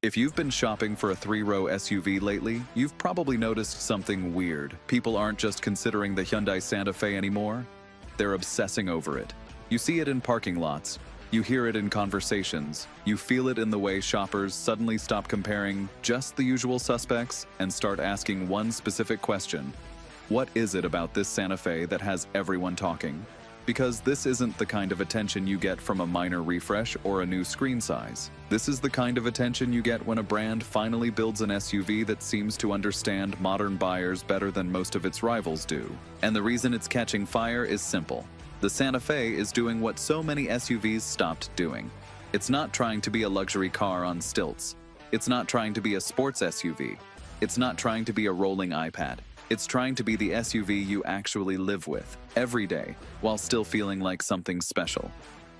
If you've been shopping for a three-row SUV lately, you've probably noticed something weird. People aren't just considering the Hyundai Santa Fe anymore, they're obsessing over it. You see it in parking lots, you hear it in conversations, you feel it in the way shoppers suddenly stop comparing just the usual suspects and start asking one specific question. What is it about this Santa Fe that has everyone talking? Because this isn't the kind of attention you get from a minor refresh or a new screen size. This is the kind of attention you get when a brand finally builds an SUV that seems to understand modern buyers better than most of its rivals do. And the reason it's catching fire is simple. The Santa Fe is doing what so many SUVs stopped doing. It's not trying to be a luxury car on stilts. It's not trying to be a sports SUV. It's not trying to be a rolling iPad. It's trying to be the SUV you actually live with, every day, while still feeling like something special.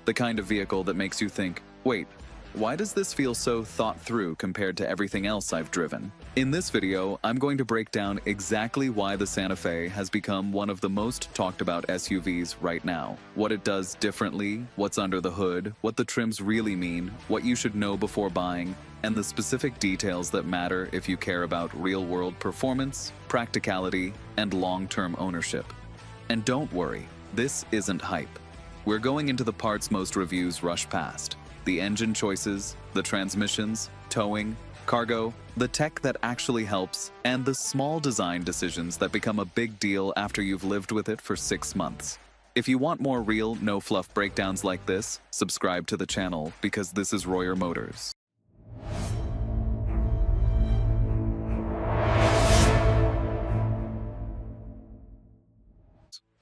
The kind of vehicle that makes you think, wait, why does this feel so thought through compared to everything else I've driven? In this video, I'm going to break down exactly why the Santa Fe has become one of the most talked about SUVs right now. What it does differently, what's under the hood, what the trims really mean, what you should know before buying, and the specific details that matter if you care about real-world performance, practicality, and long-term ownership. And don't worry, this isn't hype. We're going into the parts most reviews rush past. The engine choices, the transmissions, towing, cargo, the tech that actually helps, and the small design decisions that become a big deal after you've lived with it for 6 months. If you want more real, no-fluff breakdowns like this, subscribe to the channel because this is Royer Motors.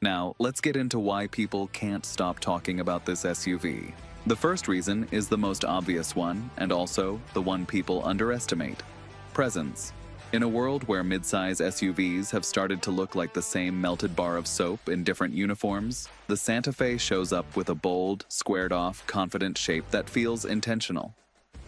Now, let's get into why people can't stop talking about this SUV. The first reason is the most obvious one, and also the one people underestimate. Presence. In a world where midsize SUVs have started to look like the same melted bar of soap in different uniforms, the Santa Fe shows up with a bold, squared-off, confident shape that feels intentional.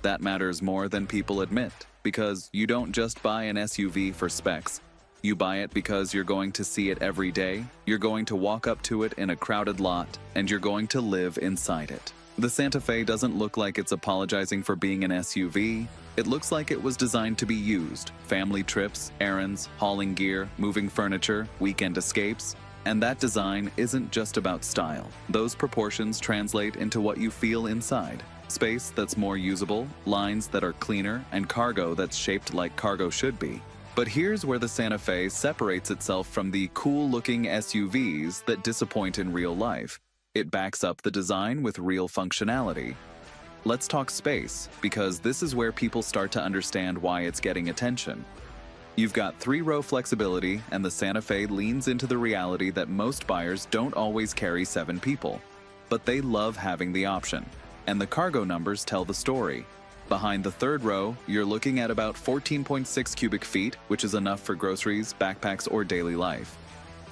That matters more than people admit, because you don't just buy an SUV for specs. You buy it because you're going to see it every day, you're going to walk up to it in a crowded lot, and you're going to live inside it. The Santa Fe doesn't look like it's apologizing for being an SUV. It looks like it was designed to be used. Family trips, errands, hauling gear, moving furniture, weekend escapes. And that design isn't just about style. Those proportions translate into what you feel inside. Space that's more usable, lines that are cleaner, and cargo that's shaped like cargo should be. But here's where the Santa Fe separates itself from the cool-looking SUVs that disappoint in real life. It backs up the design with real functionality. Let's talk space, because this is where people start to understand why it's getting attention. You've got three-row flexibility, and the Santa Fe leans into the reality that most buyers don't always carry 7 people. But they love having the option, and the cargo numbers tell the story. Behind the third row, you're looking at about 14.6 cubic feet, which is enough for groceries, backpacks, or daily life.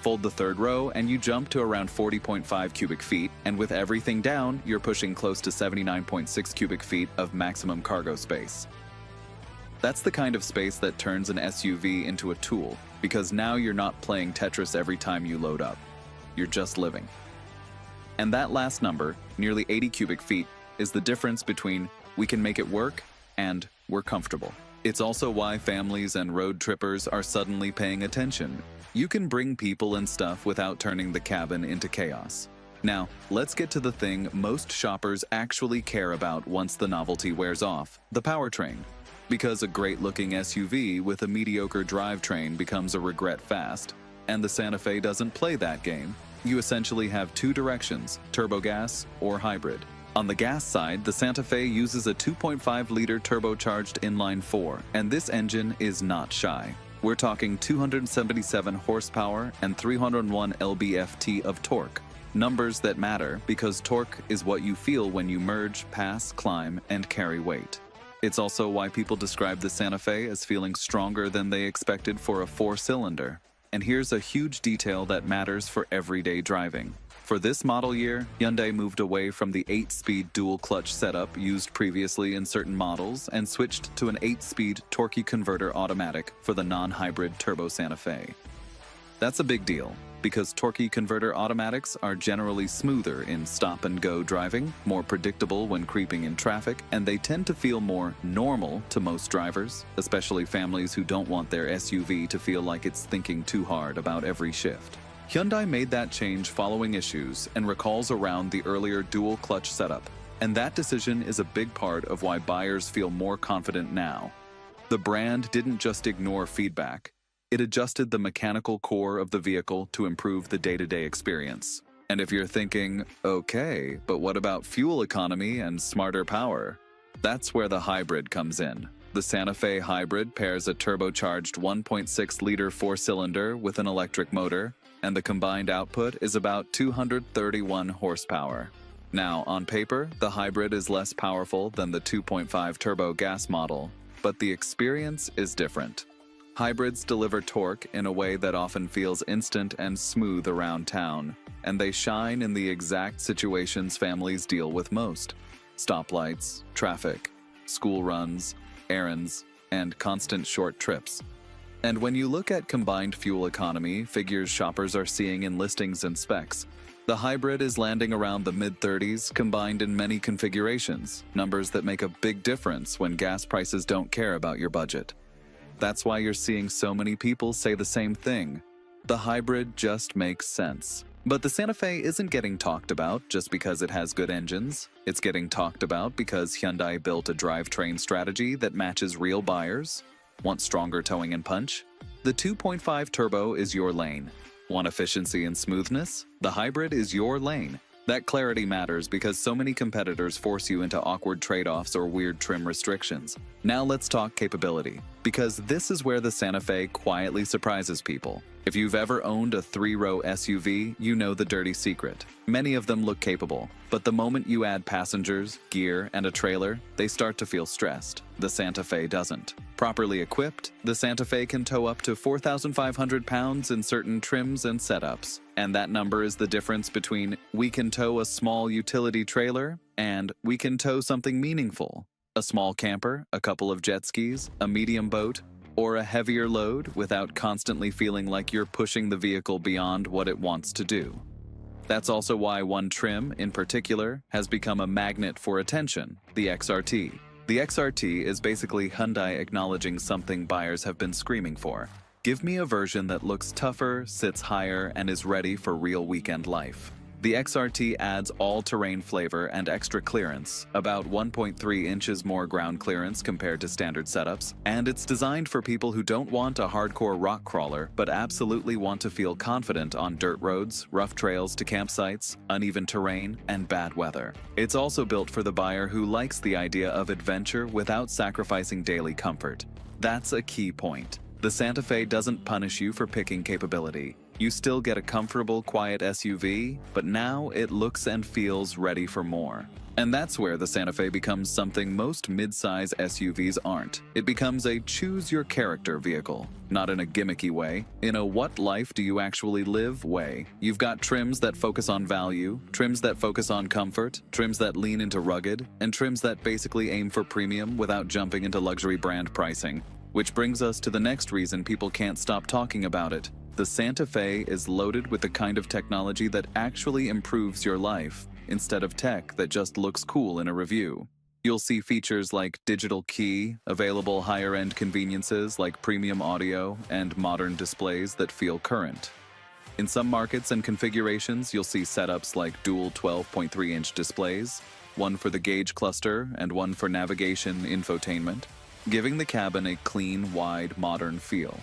Fold the third row and you jump to around 40.5 cubic feet, and with everything down, you're pushing close to 79.6 cubic feet of maximum cargo space. That's the kind of space that turns an SUV into a tool, because now you're not playing Tetris every time you load up. You're just living. And that last number, nearly 80 cubic feet, is the difference between we can make it work and we're comfortable. It's also why families and road trippers are suddenly paying attention. You can bring people and stuff without turning the cabin into chaos. Now, let's get to the thing most shoppers actually care about once the novelty wears off, the powertrain. Because a great-looking SUV with a mediocre drivetrain becomes a regret fast, and the Santa Fe doesn't play that game. You essentially have 2 directions, turbo gas or hybrid. On the gas side, the Santa Fe uses a 2.5-liter turbocharged inline-4, and this engine is not shy. We're talking 277 horsepower and 301 lb-ft of torque. Numbers that matter because torque is what you feel when you merge, pass, climb, and carry weight. It's also why people describe the Santa Fe as feeling stronger than they expected for a 4-cylinder. And here's a huge detail that matters for everyday driving. For this model year, Hyundai moved away from the 8-speed dual-clutch setup used previously in certain models and switched to an 8-speed torquey converter automatic for the non-hybrid turbo Santa Fe. That's a big deal. because torque converter automatics are generally smoother in stop-and-go driving, more predictable when creeping in traffic, and they tend to feel more normal to most drivers, especially families who don't want their SUV to feel like it's thinking too hard about every shift. Hyundai made that change following issues and recalls around the earlier dual-clutch setup, and that decision is a big part of why buyers feel more confident now. The brand didn't just ignore feedback. It adjusted the mechanical core of the vehicle to improve the day-to-day experience. And if you're thinking, okay, but what about fuel economy and smarter power? That's where the hybrid comes in. The Santa Fe hybrid pairs a turbocharged 1.6-liter four-cylinder with an electric motor, and the combined output is about 231 horsepower. Now, on paper, the hybrid is less powerful than the 2.5 turbo gas model, but the experience is different. Hybrids deliver torque in a way that often feels instant and smooth around town, and they shine in the exact situations families deal with most: stoplights, traffic, school runs, errands, and constant short trips. And when you look at combined fuel economy figures shoppers are seeing in listings and specs, the hybrid is landing around the mid-30s combined in many configurations, numbers that make a big difference when gas prices don't care about your budget. That's why you're seeing so many people say the same thing. The hybrid just makes sense. But the Santa Fe isn't getting talked about just because it has good engines. It's getting talked about because Hyundai built a drivetrain strategy that matches real buyers. Want stronger towing and punch? The 2.5 turbo is your lane. Want efficiency and smoothness? The hybrid is your lane. That clarity matters because so many competitors force you into awkward trade-offs or weird trim restrictions. Now let's talk capability, because this is where the Santa Fe quietly surprises people. If you've ever owned a 3-row SUV, you know the dirty secret. Many of them look capable, but the moment you add passengers, gear, and a trailer, they start to feel stressed. The Santa Fe doesn't. Properly equipped, the Santa Fe can tow up to 4,500 pounds in certain trims and setups. And that number is the difference between we can tow a small utility trailer and we can tow something meaningful. A small camper, a couple of jet skis, a medium boat, or a heavier load without constantly feeling like you're pushing the vehicle beyond what it wants to do. That's also why one trim, in particular, has become a magnet for attention: the XRT. The XRT is basically Hyundai acknowledging something buyers have been screaming for. Give me a version that looks tougher, sits higher, and is ready for real weekend life. The XRT adds all-terrain flavor and extra clearance, about 1.3 inches more ground clearance compared to standard setups, and it's designed for people who don't want a hardcore rock crawler but absolutely want to feel confident on dirt roads, rough trails to campsites, uneven terrain, and bad weather. It's also built for the buyer who likes the idea of adventure without sacrificing daily comfort. That's a key point. The Santa Fe doesn't punish you for picking capability. You still get a comfortable, quiet SUV, but now it looks and feels ready for more. And that's where the Santa Fe becomes something most mid-size SUVs aren't. It becomes a choose-your-character vehicle, not in a gimmicky way, in a what life do you actually live way. You've got trims that focus on value, trims that focus on comfort, trims that lean into rugged, and trims that basically aim for premium without jumping into luxury brand pricing. Which brings us to the next reason people can't stop talking about it. The Santa Fe is loaded with the kind of technology that actually improves your life, instead of tech that just looks cool in a review. You'll see features like digital key, available higher-end conveniences like premium audio, and modern displays that feel current. In some markets and configurations, you'll see setups like dual 12.3-inch displays, one for the gauge cluster and one for navigation infotainment, giving the cabin a clean, wide, modern feel.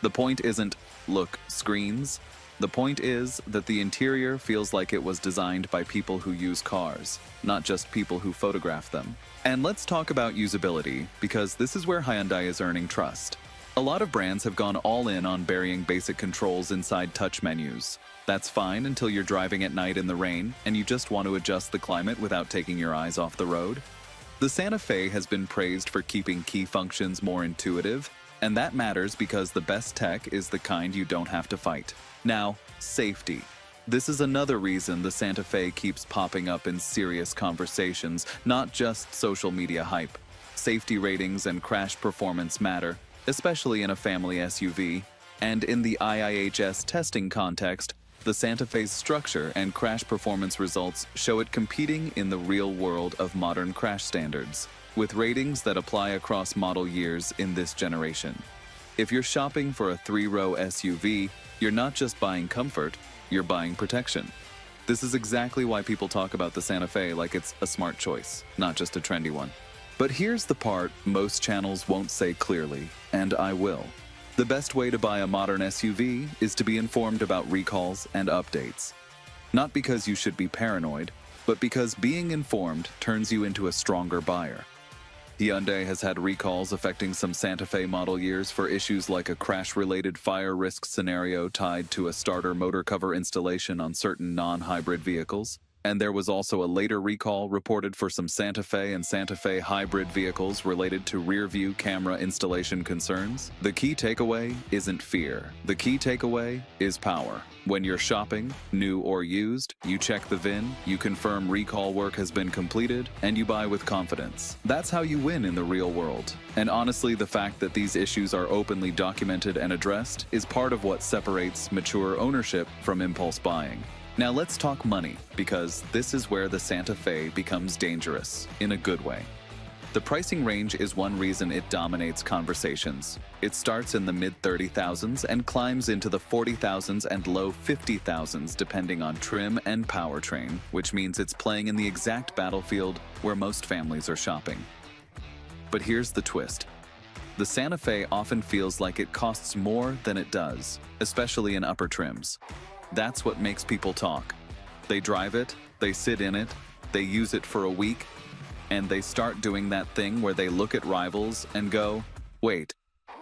The point isn't, look, screens. The point is that the interior feels like it was designed by people who use cars, not just people who photograph them. And let's talk about usability, because this is where Hyundai is earning trust. A lot of brands have gone all in on burying basic controls inside touch menus. That's fine until you're driving at night in the rain and you just want to adjust the climate without taking your eyes off the road. The Santa Fe has been praised for keeping key functions more intuitive, and that matters because the best tech is the kind you don't have to fight. Now, safety. This is another reason the Santa Fe keeps popping up in serious conversations, not just social media hype. Safety ratings and crash performance matter, especially in a family SUV. And in the IIHS testing context, the Santa Fe's structure and crash performance results show it competing in the real world of modern crash standards, with ratings that apply across model years in this generation. If you're shopping for a 3-row SUV, you're not just buying comfort, you're buying protection. This is exactly why people talk about the Santa Fe like it's a smart choice, not just a trendy one. But here's the part most channels won't say clearly, and I will. The best way to buy a modern SUV is to be informed about recalls and updates. Not because you should be paranoid, but because being informed turns you into a stronger buyer. Hyundai has had recalls affecting some Santa Fe model years for issues like a crash-related fire risk scenario tied to a starter motor cover installation on certain non-hybrid vehicles. And there was also a later recall reported for some Santa Fe and Santa Fe hybrid vehicles related to rear-view camera installation concerns. The key takeaway isn't fear. The key takeaway is power. When you're shopping, new or used, you check the VIN, you confirm recall work has been completed, and you buy with confidence. That's how you win in the real world. And honestly, the fact that these issues are openly documented and addressed is part of what separates mature ownership from impulse buying. Now let's talk money, because this is where the Santa Fe becomes dangerous, in a good way. The pricing range is one reason it dominates conversations. It starts in the mid-30,000s and climbs into the 40,000s and low 50,000s depending on trim and powertrain, which means it's playing in the exact battlefield where most families are shopping. But here's the twist. The Santa Fe often feels like it costs more than it does, especially in upper trims. That's what makes people talk. They drive it, they sit in it, they use it for a week, and they start doing that thing where they look at rivals and go, wait,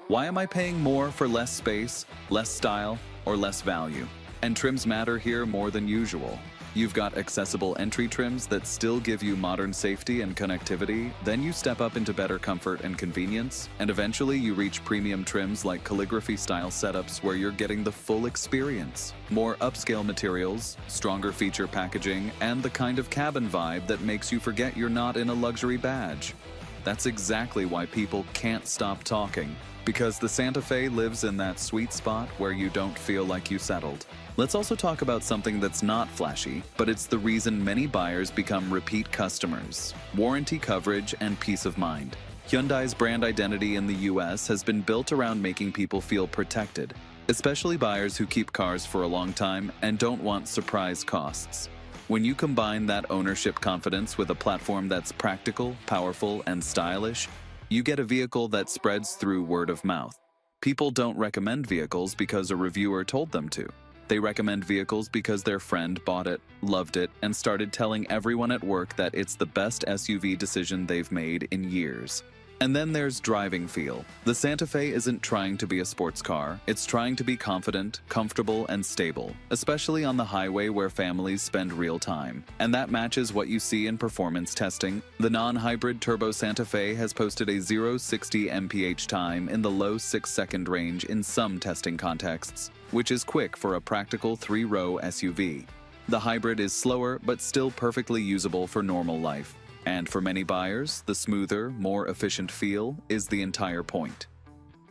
why am I paying more for less space, less style, or less value? And trims matter here more than usual. You've got accessible entry trims that still give you modern safety and connectivity, then you step up into better comfort and convenience, and eventually you reach premium trims like calligraphy-style setups where you're getting the full experience. More upscale materials, stronger feature packaging, and the kind of cabin vibe that makes you forget you're not in a luxury badge. That's exactly why people can't stop talking, because the Santa Fe lives in that sweet spot where you don't feel like you settled. Let's also talk about something that's not flashy, but it's the reason many buyers become repeat customers: warranty coverage and peace of mind. Hyundai's brand identity in the US has been built around making people feel protected, especially buyers who keep cars for a long time and don't want surprise costs. When you combine that ownership confidence with a platform that's practical, powerful, and stylish, you get a vehicle that spreads through word of mouth. People don't recommend vehicles because a reviewer told them to. They recommend vehicles because their friend bought it, loved it, and started telling everyone at work that it's the best SUV decision they've made in years. And then there's driving feel. The Santa Fe isn't trying to be a sports car, it's trying to be confident, comfortable, and stable, especially on the highway where families spend real time. And that matches what you see in performance testing. The non-hybrid turbo Santa Fe has posted a 0-60 mph time in the low 6-second range in some testing contexts, which is quick for a practical 3-row SUV. The hybrid is slower but still perfectly usable for normal life. And for many buyers, the smoother, more efficient feel is the entire point.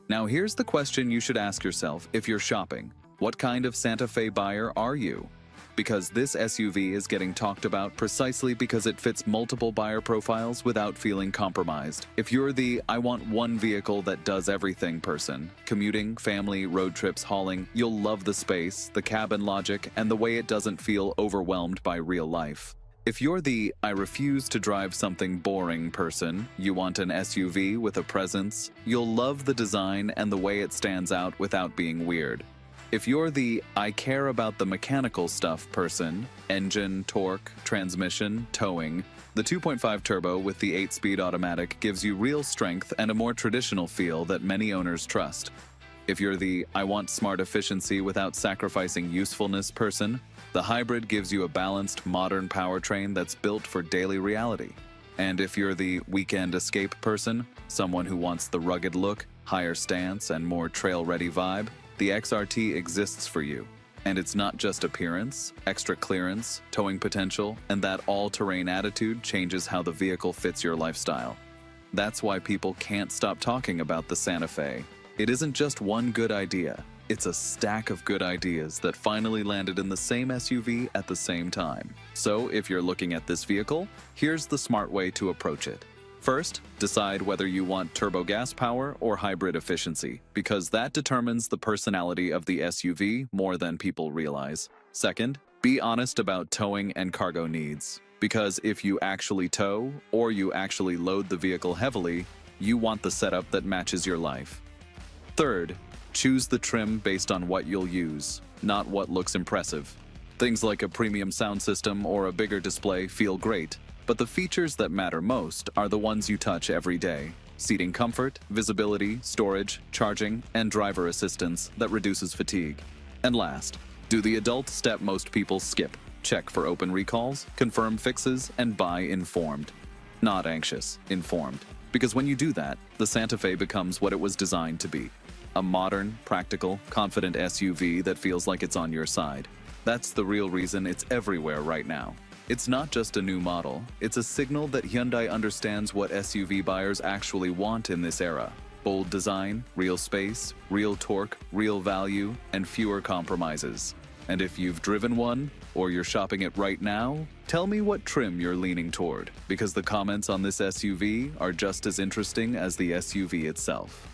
Now here's the question you should ask yourself if you're shopping. What kind of Santa Fe buyer are you? Because this SUV is getting talked about precisely because it fits multiple buyer profiles without feeling compromised. If you're the "I want one vehicle that does everything" person, commuting, family, road trips, hauling, you'll love the space, the cabin logic, and the way it doesn't feel overwhelmed by real life. If you're the "I refuse to drive something boring" person, you want an SUV with a presence, you'll love the design and the way it stands out without being weird. If you're the "I care about the mechanical stuff" person, engine, torque, transmission, towing, the 2.5 turbo with the 8-speed automatic gives you real strength and a more traditional feel that many owners trust. If you're the "I want smart efficiency without sacrificing usefulness" person, the hybrid gives you a balanced, modern powertrain that's built for daily reality. And if you're the weekend escape person, someone who wants the rugged look, higher stance, and more trail-ready vibe, the XRT exists for you. And it's not just appearance, extra clearance, towing potential, and that all-terrain attitude changes how the vehicle fits your lifestyle. That's why people can't stop talking about the Santa Fe. It isn't just one good idea. It's a stack of good ideas that finally landed in the same SUV at the same time. So if you're looking at this vehicle, here's the smart way to approach it. First, decide whether you want turbo gas power or hybrid efficiency, because that determines the personality of the SUV more than people realize. Second, be honest about towing and cargo needs, because if you actually tow or you actually load the vehicle heavily, you want the setup that matches your life. Third, choose the trim based on what you'll use, not what looks impressive. Things like a premium sound system or a bigger display feel great, but the features that matter most are the ones you touch every day. Seating comfort, visibility, storage, charging, and driver assistance that reduces fatigue. And last, do the adult step most people skip. Check for open recalls, confirm fixes, and buy informed. Not anxious, informed. Because when you do that, the Santa Fe becomes what it was designed to be. A modern, practical, confident SUV that feels like it's on your side. That's the real reason it's everywhere right now. It's not just a new model, it's a signal that Hyundai understands what SUV buyers actually want in this era. Bold design, real space, real torque, real value, and fewer compromises. And if you've driven one, or you're shopping it right now, tell me what trim you're leaning toward, because the comments on this SUV are just as interesting as the SUV itself.